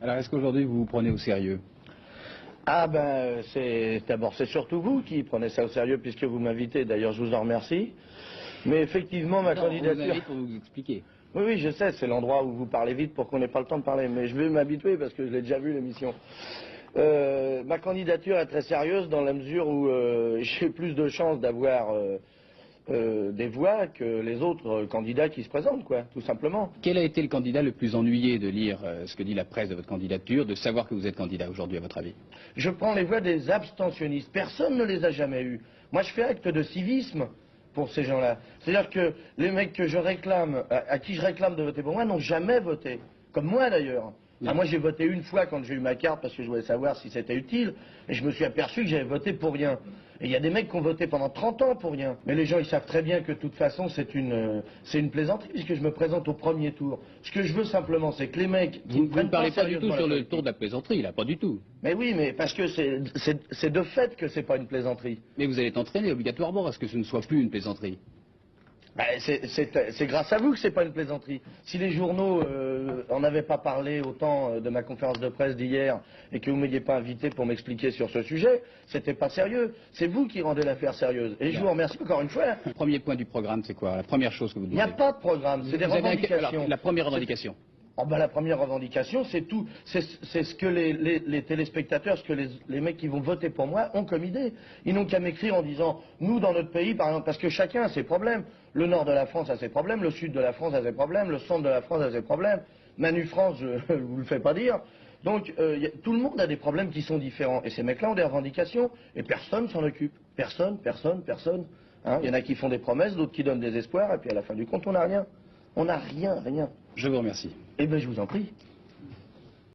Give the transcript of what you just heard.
Alors, est-ce qu'aujourd'hui vous vous prenez au sérieux? Ah ben, d'abord c'est surtout vous qui prenez ça au sérieux puisque vous m'invitez, d'ailleurs je vous en remercie. Mais effectivement ma candidature... On vous invite pour vous expliquer. Oui, oui, je sais, c'est l'endroit où vous parlez vite pour qu'on n'ait pas le temps de parler, mais je vais m'habituer parce que je l'ai déjà vu l'émission. Ma candidature est très sérieuse dans la mesure où j'ai plus de chances d'avoir des voix que les autres candidats qui se présentent, quoi, tout simplement. Quel a été le candidat le plus ennuyé de lire ce que dit la presse de votre candidature, de savoir que vous êtes candidat aujourd'hui, à votre avis? Je prends les voix des abstentionnistes. Personne ne les a jamais eus. Moi, je fais acte de civisme pour ces gens-là. C'est-à-dire que les mecs que je réclame, à qui je réclame de voter pour moi, n'ont jamais voté. Comme moi, d'ailleurs. Ah, moi, j'ai voté une fois quand j'ai eu ma carte parce que je voulais savoir si c'était utile. Et je me suis aperçu que j'avais voté pour rien. Et il y a des mecs qui ont voté pendant 30 ans pour rien. Mais les gens, ils savent très bien que de toute façon, c'est une plaisanterie puisque je me présente au premier tour. Ce que je veux simplement, c'est que les mecs... Vous ne parlez pas du tout sur le tour de la plaisanterie, là, pas du tout. Mais oui, mais parce que c'est de fait que c'est pas une plaisanterie. Mais vous allez être entraîné obligatoirement à ce que ce ne soit plus une plaisanterie. Ben, c'est grâce à vous que c'est pas une plaisanterie. Si les journaux en avaient pas parlé autant de ma conférence de presse d'hier et que vous m'ayez pas invité pour m'expliquer sur ce sujet, c'était pas sérieux. C'est vous qui rendez l'affaire sérieuse. Et je vous remercie encore une fois. Le premier point du programme, c'est quoi? La première chose que vous Il demandez? n'y a pas de programme, c'est des revendications. Alors, la première revendication. Oh ben, la première revendication, c'est tout, c'est ce que les téléspectateurs, ce que les mecs qui vont voter pour moi ont comme idée. Ils n'ont qu'à m'écrire en disant, nous dans notre pays, par exemple, parce que chacun a ses problèmes. Le nord de la France a ses problèmes, le sud de la France a ses problèmes, le centre de la France a ses problèmes. Manu France, je vous le fais pas dire. Donc tout le monde a des problèmes qui sont différents. Et ces mecs-là ont des revendications et personne s'en occupe. Personne. Hein, il y en a qui font des promesses, d'autres qui donnent des espoirs, et puis à la fin du compte, on n'a rien. On n'a rien. Je vous remercie. Eh bien, je vous en prie.